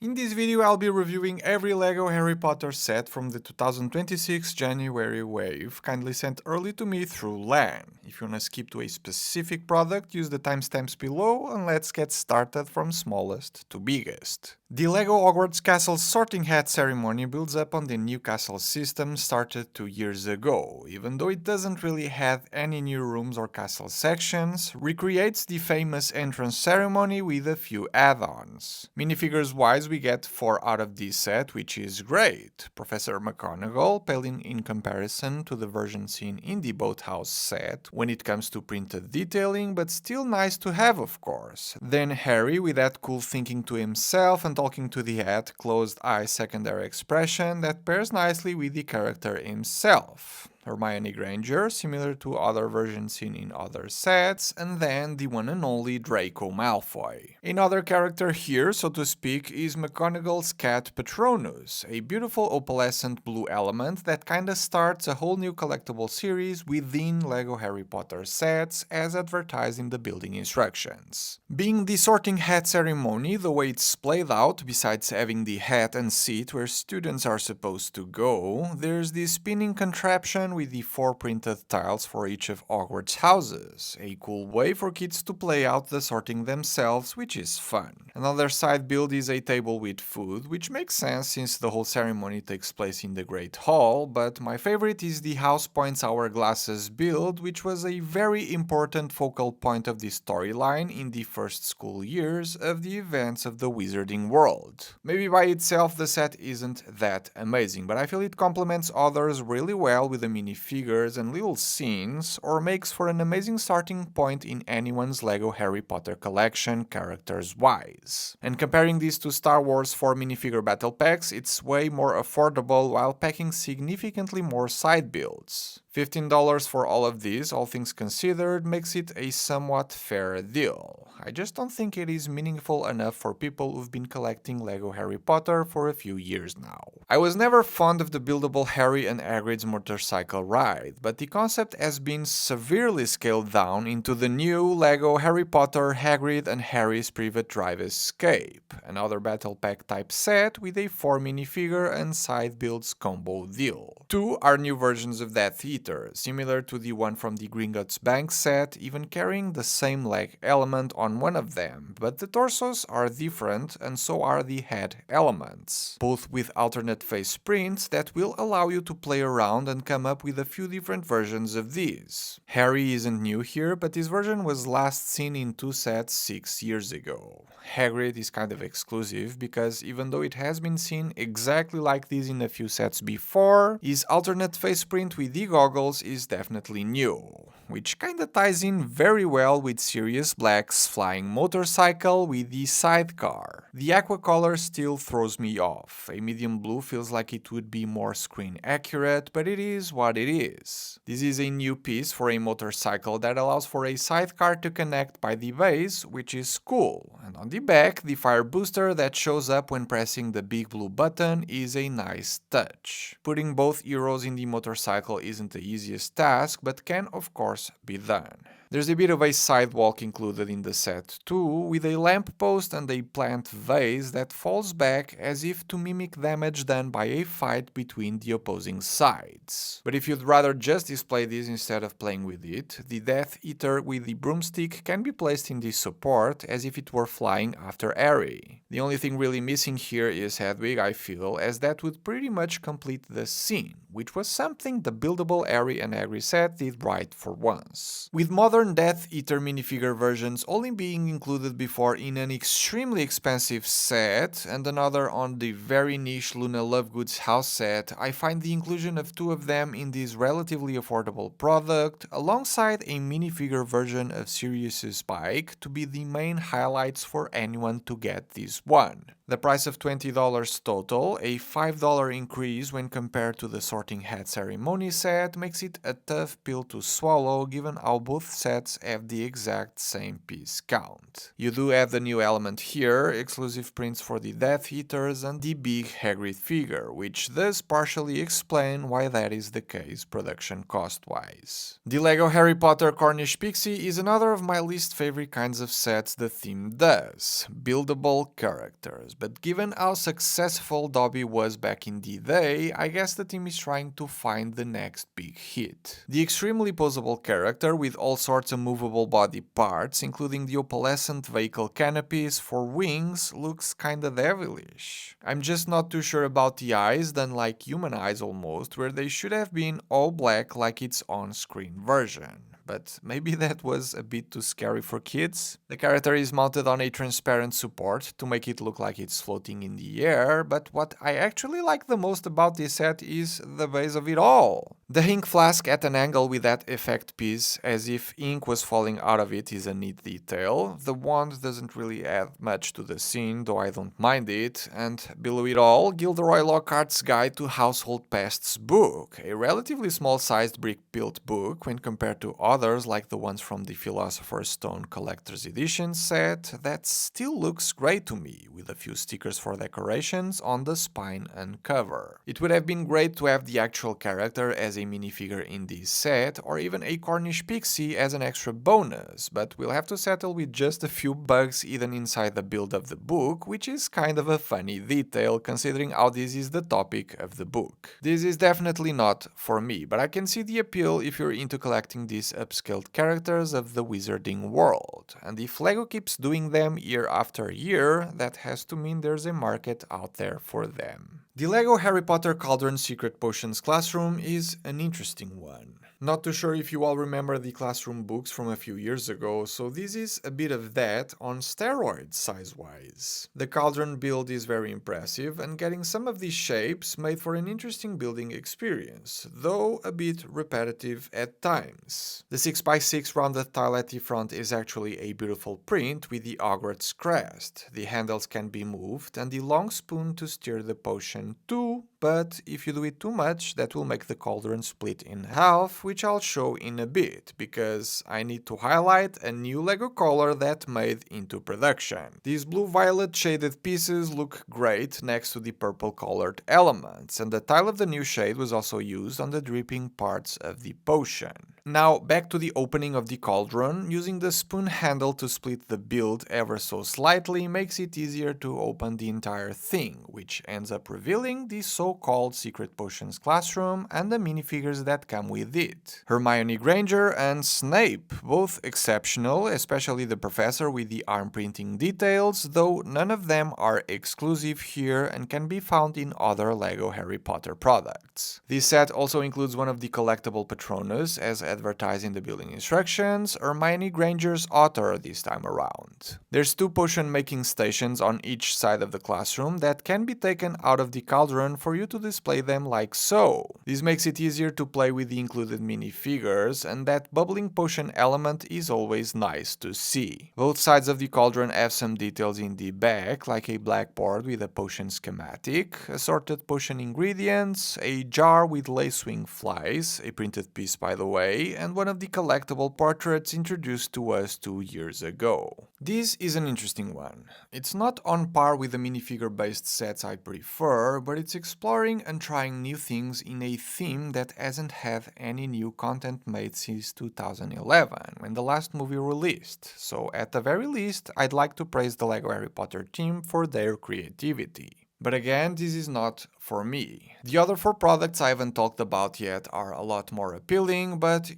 In this video I'll be reviewing every LEGO Harry Potter set from the 2026 January wave, kindly sent early to me through LAN. If you wanna skip to a specific product, use the timestamps below and let's get started from smallest to biggest. The LEGO Hogwarts Castle Sorting Hat Ceremony builds up on the new castle system started 2 years ago. Even though it doesn't really have any new rooms or castle sections, recreates the famous entrance ceremony with a few add-ons. Minifigures wise, we get 4 out of this set, which is great. Professor McGonagall, paling in comparison to the version seen in the Boathouse set when it comes to printed detailing, but still nice to have, of course. Then Harry with that cool thinking to himself and talking to the hat, closed eye secondary expression that pairs nicely with the character himself. Hermione Granger, similar to other versions seen in other sets, and then the one and only Draco Malfoy. Another character here, so to speak, is McGonagall's cat Patronus, a beautiful opalescent blue element that kinda starts a whole new collectible series within LEGO Harry Potter sets as advertised in the building instructions. Being the sorting hat ceremony, the way it's played out, besides having the hat and seat where students are supposed to go, there's this spinning contraption with the 4 printed tiles for each of Hogwarts houses, a cool way for kids to play out the sorting themselves, which is fun. Another side build is a table with food, which makes sense since the whole ceremony takes place in the Great Hall, but my favorite is the House Points Hourglasses build, which was a very important focal point of the storyline in the first school years of the events of the Wizarding World. Maybe by itself the set isn't that amazing, but I feel it complements others really well with the minifigures and little scenes, or makes for an amazing starting point in anyone's LEGO Harry Potter collection, characters-wise. And comparing these to Star Wars 4 minifigure battle packs, it's way more affordable while packing significantly more side builds. $15 for all of these, all things considered, makes it a somewhat fair deal. I just don't think it is meaningful enough for people who've been collecting LEGO Harry Potter for a few years now. I was never fond of the buildable Harry and Hagrid's motorcycle ride, but the concept has been severely scaled down into the new LEGO Harry Potter Hagrid and Harry's Privet Drive Escape, another battle pack type set with a 4 minifigure and side builds combo deal. 2 are new versions of Death Eater, similar to the one from the Gringotts Bank set, even carrying the same leg element on one of them, but the torsos are different and so are the head elements, both with alternate face prints that will allow you to play around and come up with a few different versions of these. Harry isn't new here, but his version was last seen in 2 sets 6 years ago. Hagrid is kind of exclusive because even though it has been seen exactly like this in a few sets before, his alternate face print with the goggles is definitely new, which kinda ties in very well with Sirius Black's flying motorcycle with the sidecar. The aqua color still throws me off. A medium blue feels like it would be more screen accurate, but it is what it is. This is a new piece for a motorcycle that allows for a sidecar to connect by the base, which is cool. And on the back, the fire booster that shows up when pressing the big blue button is a nice touch. Putting both heroes in the motorcycle isn't the easiest task, but can of course be done. There's a bit of a sidewalk included in the set too, with a lamppost and a plant vase that falls back as if to mimic damage done by a fight between the opposing sides. But if you'd rather just display this instead of playing with it, the Death Eater with the broomstick can be placed in the support as if it were flying after Harry. The only thing really missing here is Hedwig, I feel, as that would pretty much complete the scene, which was something the buildable Harry and Hagrid set did right for once. With modern Death Eater minifigure versions only being included before in an extremely expensive set and another on the very niche Luna Lovegood's house set, I find the inclusion of 2 of them in this relatively affordable product, alongside a minifigure version of Sirius's Spike, to be the main highlights for anyone to get this one. The price of $20 total, a $5 increase when compared to the Sorting Hat Ceremony set, makes it a tough pill to swallow given how both sets have the exact same piece count. You do have the new element here, exclusive prints for the Death Eaters and the big Hagrid figure, which does partially explain why that is the case production cost-wise. The LEGO Harry Potter Cornish Pixie is another of my least favorite kinds of sets the theme does, buildable characters. but given how successful Dobby was back in the day, I guess the team is trying to find the next big hit. The extremely posable character with all sorts of movable body parts, including the opalescent vehicle canopies for wings, looks kinda devilish. I'm just not too sure about the eyes, done like human eyes almost, where they should have been all black like its on-screen version. But maybe that was a bit too scary for kids. The character is mounted on a transparent support to make it look like it's floating in the air, but what I actually like the most about this set is the base of it all. The ink flask at an angle with that effect piece, as if ink was falling out of it, is a neat detail. The wand doesn't really add much to the scene, though I don't mind it, and below it all, Gilderoy Lockhart's Guide to Household Pests book, a relatively small-sized brick-built book when compared to others like the ones from the Philosophers Stone Collector's Edition set that still looks great to me, with a few stickers for decorations on the spine and cover. It would have been great to have the actual character as a minifigure in this set, or even a Cornish Pixie as an extra bonus, but we'll have to settle with just a few bugs hidden inside the build of the book, which is kind of a funny detail considering how this is the topic of the book. This is definitely not for me, but I can see the appeal if you're into collecting these upscaled characters of the wizarding world, and if LEGO keeps doing them year after year, that has to mean there's a market out there for them. The LEGO Harry Potter Cauldron Secret Potions classroom is an interesting one. Not too sure if you all remember the classroom books from a few years ago, so this is a bit of that on steroids size-wise. The Cauldron build is very impressive, and getting some of these shapes made for an interesting building experience, though a bit repetitive at times. The 6x6 rounded tile at the front is actually a beautiful print with the Hogwarts crest. The handles can be moved, and the long spoon to stir the potion too, but if you do it too much, that will make the cauldron split in half, which I'll show in a bit, because I need to highlight a new LEGO color that made into production. These blue-violet shaded pieces look great next to the purple colored elements, and the tile of the new shade was also used on the dripping parts of the potion. Now back to the opening of the cauldron. Using the spoon handle to split the build ever so slightly makes it easier to open the entire thing, which ends up revealing the so-called Secret Potions classroom and the minifigures that come with it. Hermione Granger and Snape, both exceptional, especially the professor with the arm printing details, though none of them are exclusive here and can be found in other LEGO Harry Potter products. This set also includes one of the collectible Patronus, as advertised in the building instructions, Hermione Granger's otter this time around. There's 2 potion making stations on each side of the classroom that can be taken out of the cauldron for you to display them like so. This makes it easier to play with the included minifigures, and that bubbling potion element is always nice to see. Both sides of the cauldron have some details in the back, like a blackboard with a potion schematic, assorted potion ingredients, a jar with lacewing flies, a printed piece by the way, and one of the collectible portraits introduced to us 2 years ago. This is an interesting one. It's not on par with the minifigure-based sets I prefer, but it's exploring and trying new things in a theme that hasn't had any new content made since 2011, when the last movie released, so at the very least, I'd like to praise the LEGO Harry Potter team for their creativity. But again, this is not for me. The other 4 products I haven't talked about yet are a lot more appealing, but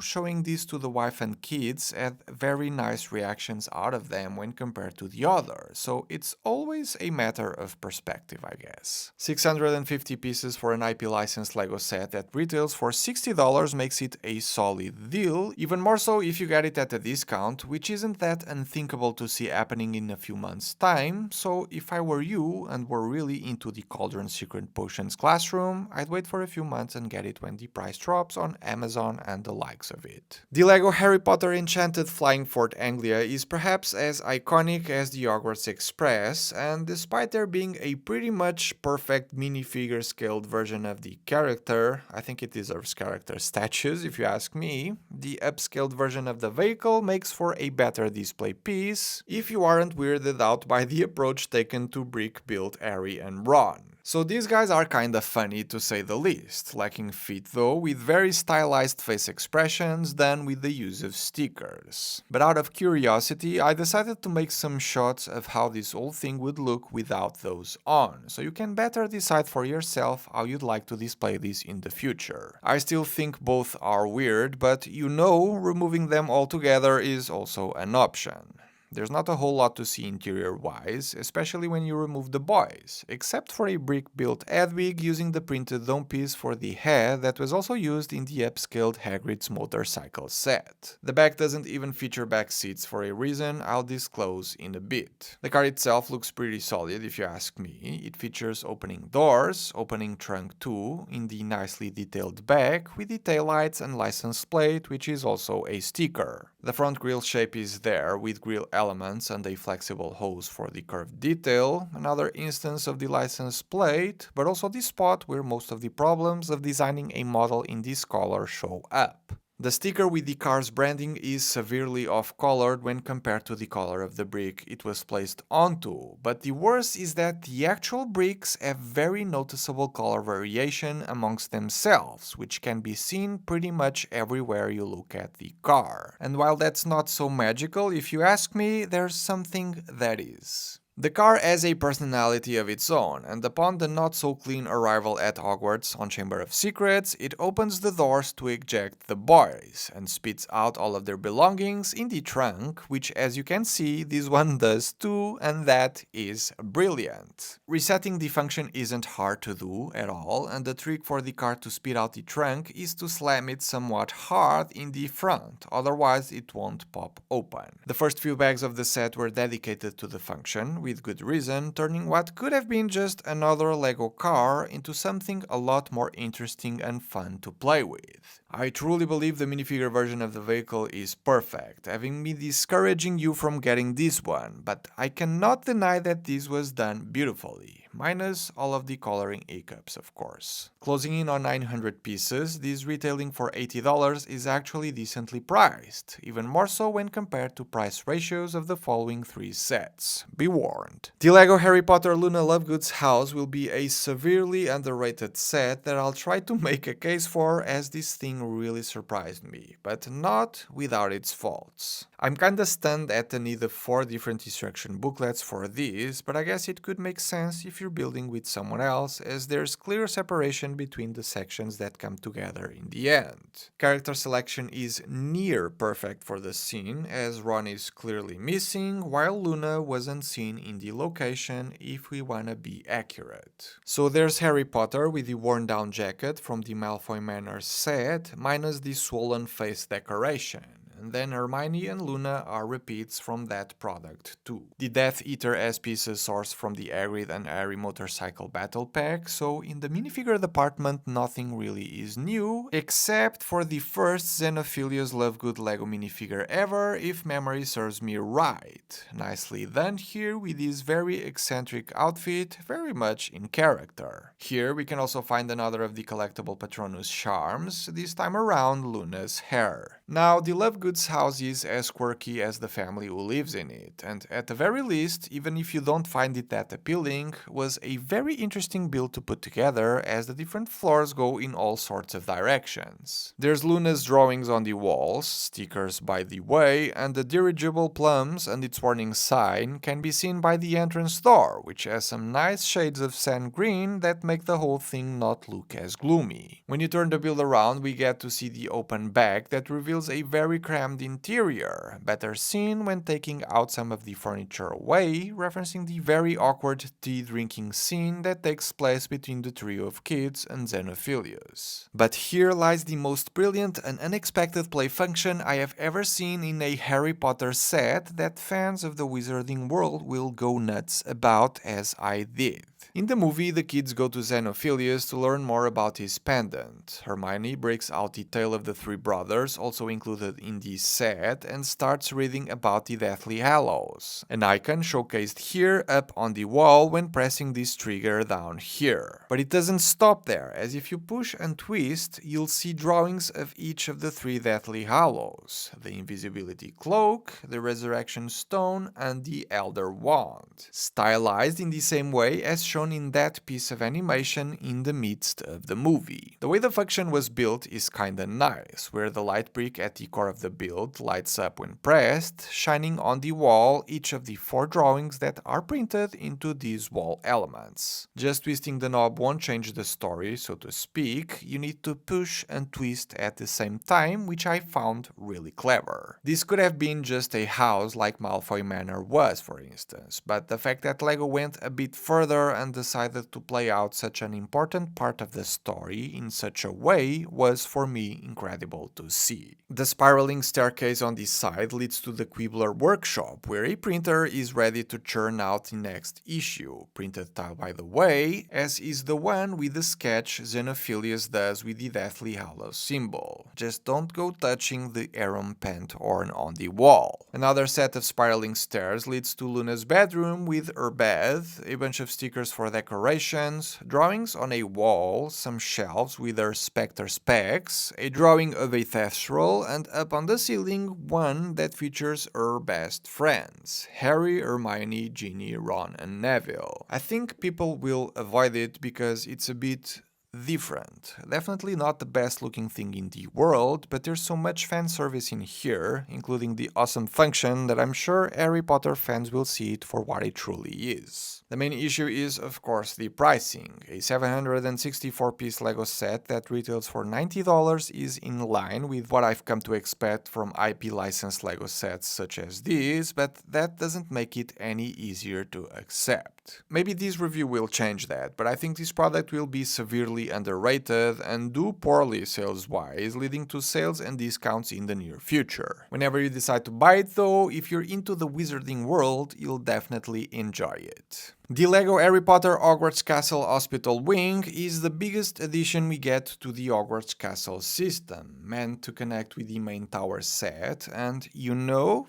showing these to the wife and kids had very nice reactions out of them when compared to the others, so it's always a matter of perspective, I guess. 650 pieces for an IP licensed LEGO set that retails for $60 makes it a solid deal, even more so if you get it at a discount, which isn't that unthinkable to see happening in a few months' time, so if I were you and were really into the Cauldron Secret Potions classroom, I'd wait for a few months and get it when the price drops on Amazon and the likes of it. The LEGO Harry Potter Enchanted Flying Fort Anglia is perhaps as iconic as the Hogwarts Express, and despite there being a pretty much perfect minifigure scaled version of the character, I think it deserves character statues if you ask me, the upscaled version of the vehicle makes for a better display piece if you aren't weirded out by the approach taken to brick build Harry and Ron. So these guys are kinda funny to say the least, lacking feet though, with very stylized face expressions done with the use of stickers. But out of curiosity, I decided to make some shots of how this whole thing would look without those on, so you can better decide for yourself how you'd like to display this in the future. I still think both are weird, but you know, removing them altogether is also an option. There's not a whole lot to see interior-wise, especially when you remove the boys, except for a brick-built headwig using the printed dome piece for the head that was also used in the upscaled Hagrid's motorcycle set. The back doesn't even feature back seats for a reason I'll disclose in a bit. The car itself looks pretty solid if you ask me. It features opening doors, opening trunk too, in the nicely detailed back, with the taillights and license plate, which is also a sticker. The front grille shape is there, with grille elements and a flexible hose for the curved detail, another instance of the license plate, but also the spot where most of the problems of designing a model in this color show up. The sticker with the car's branding is severely off-colored when compared to the color of the brick it was placed onto, but the worst is that the actual bricks have very noticeable color variation amongst themselves, which can be seen pretty much everywhere you look at the car. And while that's not so magical, if you ask me, there's something that is. The car has a personality of its own, and upon the not-so-clean arrival at Hogwarts on Chamber of Secrets, it opens the doors to eject the boys, and spits out all of their belongings in the trunk, which as you can see, this one does too, and that is brilliant. Resetting the function isn't hard to do at all, and the trick for the car to spit out the trunk is to slam it somewhat hard in the front, otherwise it won't pop open. The first few bags of the set were dedicated to the function, with good reason, turning what could have been just another Lego car into something a lot more interesting and fun to play with. I truly believe the minifigure version of the vehicle is perfect, having me discouraging you from getting this one, but I cannot deny that this was done beautifully, minus all of the coloring hiccups, of course. Closing in on 900 pieces, this retailing for $80 is actually decently priced, even more so when compared to price ratios of the following 3 sets. Be warned. The LEGO Harry Potter Luna Lovegood's house will be a severely underrated set that I'll try to make a case for, as this thing really surprised me, but not without its faults. I'm kinda stunned at the need of 4 different instruction booklets for this, but I guess it could make sense if you're building with someone else, as there's clear separation between the sections that come together in the end. Character selection is near perfect for the scene, as Ron is clearly missing, while Luna wasn't seen in the location if we wanna be accurate. So there's Harry Potter with the worn down jacket from the Malfoy Manor set, minus the swollen face decoration. And then Hermione and Luna are repeats from that product too. The Death Eater S pieces sourced from the Hagrid and Harry motorcycle battle pack, so in the minifigure department nothing really is new, except for the first Xenophilius Lovegood Lego minifigure ever, if memory serves me right. Nicely done here with this very eccentric outfit, very much in character. Here we can also find another of the collectible Patronus charms, this time around Luna's hair. Now the Lovegood's house is as quirky as the family who lives in it, and at the very least, even if you don't find it that appealing, was a very interesting build to put together, as the different floors go in all sorts of directions. There's Luna's drawings on the walls, stickers by the way, and the dirigible plums and its warning sign can be seen by the entrance door, which has some nice shades of sand green that make the whole thing not look as gloomy. When you turn the build around, we get to see the open back that reveals a very crammed interior, better seen when taking out some of the furniture away, referencing the very awkward tea drinking scene that takes place between the trio of kids and Xenophilius. But here lies the most brilliant and unexpected play function I have ever seen in a Harry Potter set that fans of the wizarding world will go nuts about, as I did. In the movie, the kids go to Xenophilius to learn more about his pendant. Hermione breaks out the tale of the 3 brothers, also included in the set, and starts reading about the Deathly Hallows, an icon showcased here up on the wall when pressing this trigger down here. But it doesn't stop there, as if you push and twist, you'll see drawings of each of the 3 Deathly Hallows: the Invisibility Cloak, the Resurrection Stone, and the Elder Wand, stylized in the same way as shown shown in that piece of animation in the midst of the movie. The way the function was built is kinda nice, where the light brick at the core of the build lights up when pressed, shining on the wall each of the 4 drawings that are printed into these wall elements. Just twisting the knob won't change the story, so to speak, you need to push and twist at the same time, which I found really clever. This could have been just a house like Malfoy Manor was, for instance, but the fact that LEGO went a bit further and decided to play out such an important part of the story in such a way was for me incredible to see. The spiraling staircase on this side leads to the Quibbler workshop, where a printer is ready to churn out the next issue, printed tile by the way, as is the one with the sketch Xenophilius does with the Deathly Hallows symbol. Just don't go touching the Arum Pent horn on the wall. Another set of spiraling stairs leads to Luna's bedroom with her bed, a bunch of stickers for decorations, drawings on a wall, some shelves with her Spectre specs, a drawing of a Thestral, and up on the ceiling one that features her best friends, Harry, Hermione, Ginny, Ron, and Neville. I think people will avoid it because it's a bit different. Definitely not the best looking thing in the world, but there's so much fan service in here, including the awesome function, that I'm sure Harry Potter fans will see it for what it truly is. The main issue is, of course, the pricing. A 764-piece LEGO set that retails for $90 is in line with what I've come to expect from IP licensed LEGO sets such as these, but that doesn't make it any easier to accept. Maybe this review will change that, but I think this product will be severely underrated and do poorly sales-wise, leading to sales and discounts in the near future. Whenever you decide to buy it though, if you're into the wizarding world, you'll definitely enjoy it. The LEGO Harry Potter Hogwarts Castle Hospital Wing is the biggest addition we get to the Hogwarts Castle system, meant to connect with the main tower set, and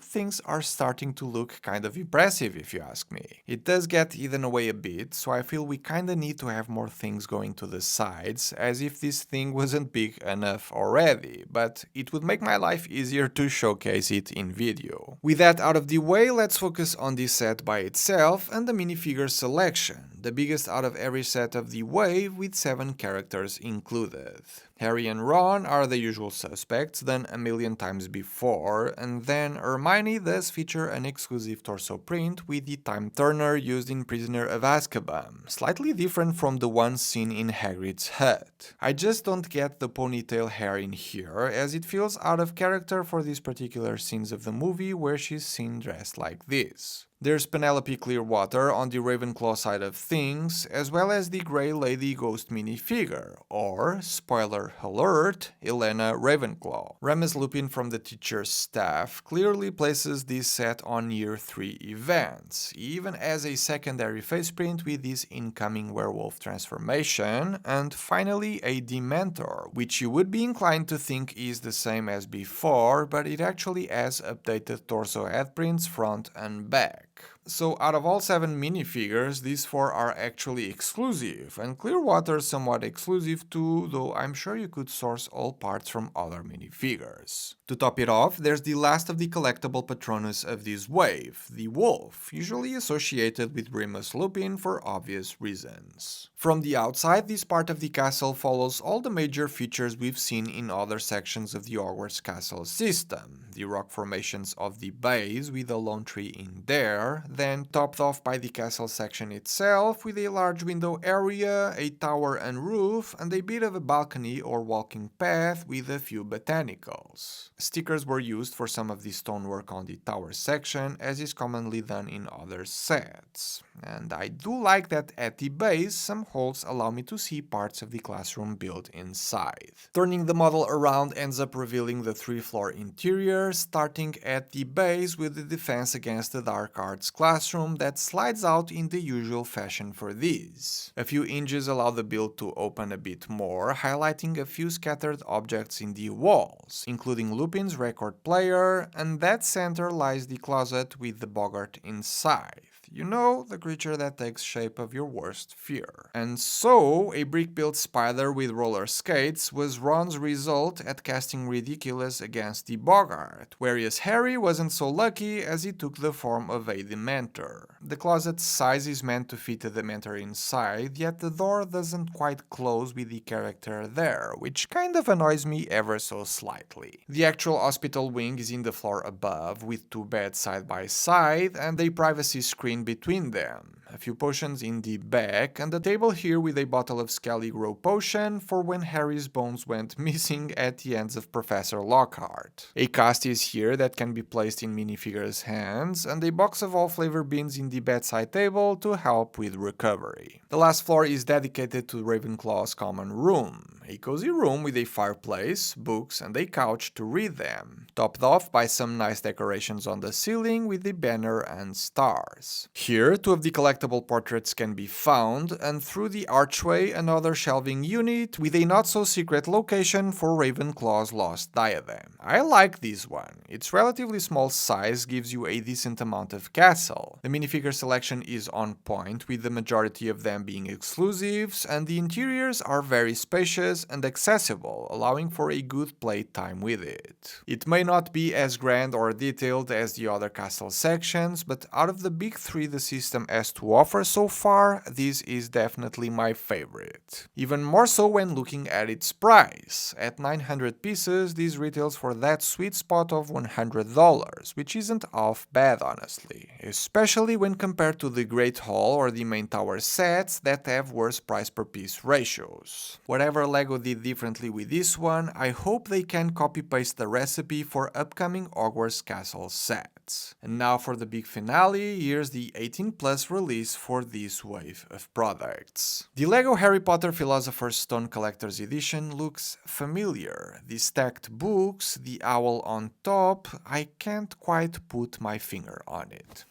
things are starting to look kind of impressive if you ask me. It does get eaten away a bit, so I feel we kinda need to have more things going to the sides, as if this thing wasn't big enough already, but it would make my life easier to showcase it in video. With that out of the way, let's focus on this set by itself and the minifigure selection, the biggest out of every set of the wave with 7 characters included. Harry and Ron are the usual suspects, done a million times before, and then Hermione does feature an exclusive torso print with the time turner used in Prisoner of Azkaban, slightly different from the one seen in Hagrid's hut. I just don't get the ponytail hair in here, as it feels out of character for these particular scenes of the movie where she's seen dressed like this. There's Penelope Clearwater on the Ravenclaw side of things, as well as the Grey Lady Ghost minifigure, or, spoiler alert, Helena Ravenclaw. Remus Lupin from the teacher's staff clearly places this set on year 3 events. He even has a secondary face print with his incoming werewolf transformation, and finally a Dementor, which you would be inclined to think is the same as before, but it actually has updated torso head prints front and back. So out of all 7 minifigures, these 4 are actually exclusive, and Clearwater somewhat exclusive too, though I'm sure you could source all parts from other minifigures. To top it off, there's the last of the collectible Patronus of this wave, the wolf, usually associated with Remus Lupin for obvious reasons. From the outside, this part of the castle follows all the major features we've seen in other sections of the Hogwarts castle system, the rock formations of the base with a lone tree in there, then topped off by the castle section itself with a large window area, a tower and roof, and a bit of a balcony or walking path with a few botanicals. Stickers were used for some of the stonework on the tower section, as is commonly done in other sets. And I do like that at the base, some holes allow me to see parts of the classroom built inside. Turning the model around ends up revealing the 3-floor interior, starting at the base with the defense against the dark arts classroom that slides out in the usual fashion for these. A few hinges allow the build to open a bit more, highlighting a few scattered objects in the walls, including Lupin's record player, and that center lies the closet with the boggart inside. You know, the creature that takes shape of your worst fear. And so, a brick-built spider with roller skates was Ron's result at casting Ridiculous against the Boggart, whereas Harry wasn't so lucky as he took the form of a Dementor. The closet's size is meant to fit a Dementor inside, yet the door doesn't quite close with the character there, which kind of annoys me ever so slightly. The actual hospital wing is in the floor above, with two beds side by side and a privacy screen between them, a few potions in the back, and a table here with a bottle of Skelly Grow potion for when Harry's bones went missing at the ends of Professor Lockhart. A cast is here that can be placed in minifigures' hands, and a box of all flavor beans in the bedside table to help with recovery. The last floor is dedicated to Ravenclaw's common room, a cozy room with a fireplace, books, and a couch to read them, topped off by some nice decorations on the ceiling with the banner and stars. Here, two of the collectible portraits can be found, and through the archway another shelving unit with a not-so-secret location for Ravenclaw's lost diadem. I like this one. Its relatively small size gives you a decent amount of castle. The minifigure selection is on point, with the majority of them being exclusives, and the interiors are very spacious and accessible, allowing for a good playtime with it. It may not be as grand or detailed as the other castle sections, but out of the big three the system has to offer so far, this is definitely my favorite. Even more so when looking at its price. At 900 pieces, this retails for that sweet spot of $100, which isn't half bad honestly, especially when compared to the Great Hall or the Main Tower sets that have worse price per piece ratios. Whatever LEGO did differently with this one, I hope they can copy-paste the recipe for upcoming Hogwarts Castle sets. And now for the big finale, here's the 18+ release for this wave of products. The LEGO Harry Potter Philosopher's Stone Collector's Edition looks familiar. The stacked books, the owl on top, I can't quite put my finger on it.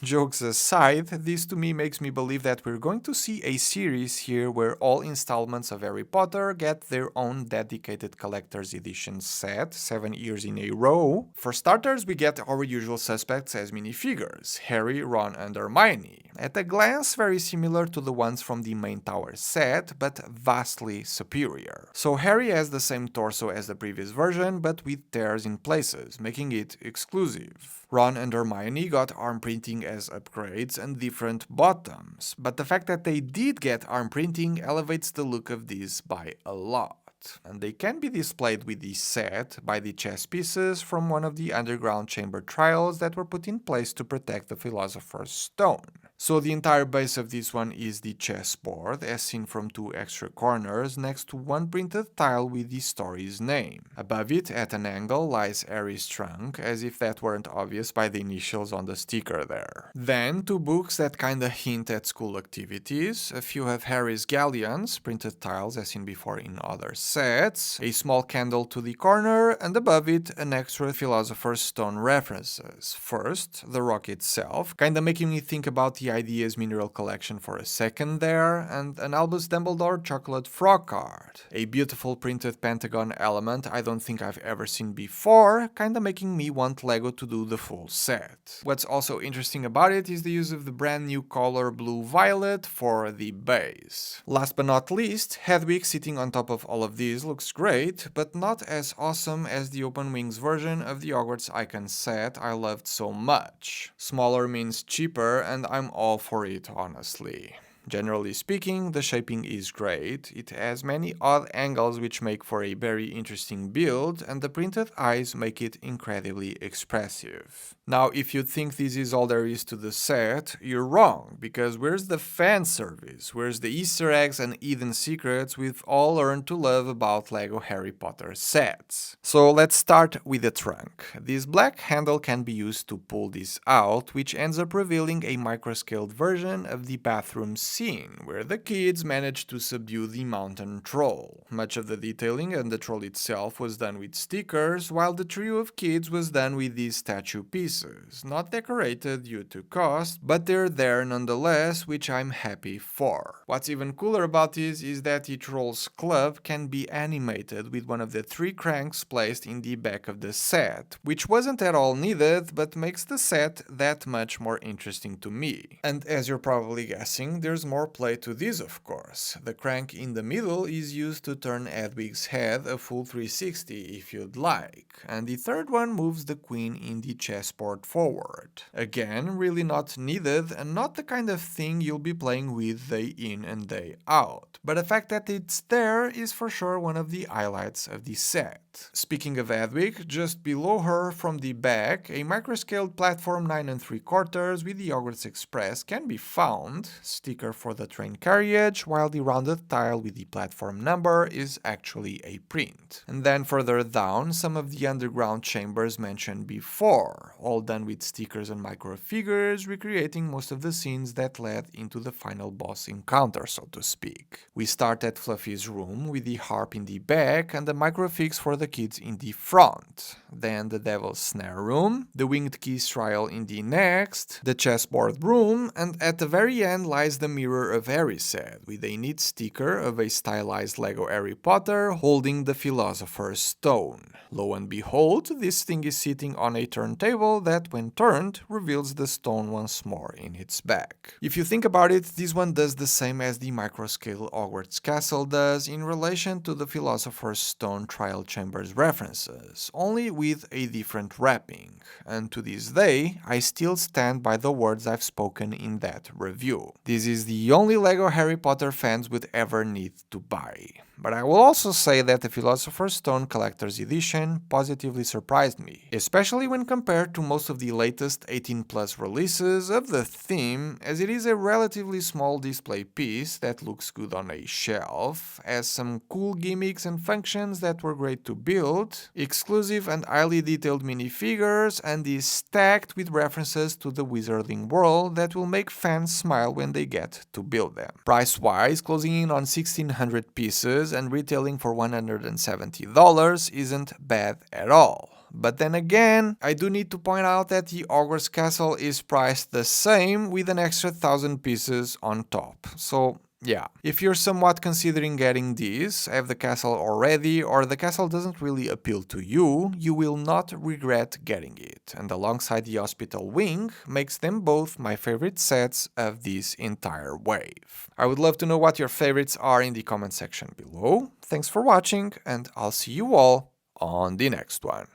Jokes aside, this to me makes me believe that we're going to see a series here where all installments of Harry Potter get their own dedicated collector's edition set, 7 years in a row. For starters, we get our usual suspects as minifigures, Harry, Ron, and Hermione. At a glance, very similar to the ones from the Main Tower set, but vastly superior. So Harry has the same torso as the previous version, but with tears in places, making it exclusive. Ron and Hermione got arm printing as upgrades and different bottoms, but the fact that they did get arm printing elevates the look of these by a lot. And they can be displayed with the set by the chess pieces from one of the underground chamber trials that were put in place to protect the Philosopher's Stone. So the entire base of this one is the chessboard, as seen from two extra corners next to one printed tile with the story's name. Above it, at an angle, lies Harry's trunk, as if that weren't obvious by the initials on the sticker there. Then, two books that kinda hint at school activities, a few of Harry's galleons, printed tiles as seen before in other sets, a small candle to the corner, and above it, an extra Philosopher's Stone references. First, the rock itself, kinda making me think about the Ideas Mineral Collection for a second there, and an Albus Dumbledore chocolate frog card. A beautiful printed pentagon element I don't think I've ever seen before, kinda making me want LEGO to do the full set. What's also interesting about it is the use of the brand new color blue-violet for the base. Last but not least, Hedwig sitting on top of all of these looks great, but not as awesome as the Open Wings version of the Hogwarts Icon set I loved so much. Smaller means cheaper, and I'm all for it, honestly. Generally speaking, the shaping is great, it has many odd angles which make for a very interesting build, and the printed eyes make it incredibly expressive. Now, if you think this is all there is to the set, you're wrong, because where's the fan service? Where's the Easter eggs and hidden secrets we've all learned to love about LEGO Harry Potter sets? So let's start with the trunk. This black handle can be used to pull this out, which ends up revealing a microscaled version of the bathroom scene, where the kids managed to subdue the mountain troll. Much of the detailing and the troll itself was done with stickers, while the trio of kids was done with these statue pieces, not decorated due to cost, but they're there nonetheless, which I'm happy for. What's even cooler about this is that the troll's club can be animated with one of the 3 cranks placed in the back of the set, which wasn't at all needed, but makes the set that much more interesting to me. And as you're probably guessing, there's more play to this, of course. The crank in the middle is used to turn Hedwig's head a full 360 if you'd like, and the third one moves the queen in the chessboard forward. Again, really not needed and not the kind of thing you'll be playing with day in and day out, but the fact that it's there is for sure one of the highlights of the set. Speaking of Hedwig, just below her from the back, a microscaled platform 9 3/4 with the Hogwarts Express can be found, sticker for the train carriage, while the rounded tile with the platform number is actually a print. And then further down, some of the underground chambers mentioned before, all done with stickers and microfigures, recreating most of the scenes that led into the final boss encounter, so to speak. We start at Fluffy's room with the harp in the back and the microfigs for the kids in the front. Then the Devil's Snare room, the Winged Keys trial in the next, the chessboard room, and at the very end lies the Mirror of Erised, with a neat sticker of a stylized Lego Harry Potter holding the Philosopher's Stone. Lo and behold, this thing is sitting on a turntable that, when turned, reveals the stone once more in its back. If you think about it, this one does the same as the microscale Hogwarts Castle does in relation to the Philosopher's Stone trial chambers references, only with a different wrapping, and to this day, I still stand by the words I've spoken in that review. This is the only Lego Harry Potter fans would ever need to buy. But I will also say that the Philosopher's Stone Collector's Edition positively surprised me, especially when compared to most of the latest 18+ releases of the theme, as it is a relatively small display piece that looks good on a shelf, has some cool gimmicks and functions that were great to build, exclusive and highly detailed minifigures, and is stacked with references to the wizarding world that will make fans smile when they get to build them. Price-wise, closing in on 1,600 pieces and retailing for $170 isn't bad at all. But then again, I do need to point out that the Hogwarts Castle is priced the same with an extra 1,000 pieces on top. So yeah, if you're somewhat considering getting these, have the castle already, or the castle doesn't really appeal to you, you will not regret getting it, and alongside the hospital wing, makes them both my favorite sets of this entire wave. I would love to know what your favorites are in the comment section below. Thanks for watching, and I'll see you all on the next one.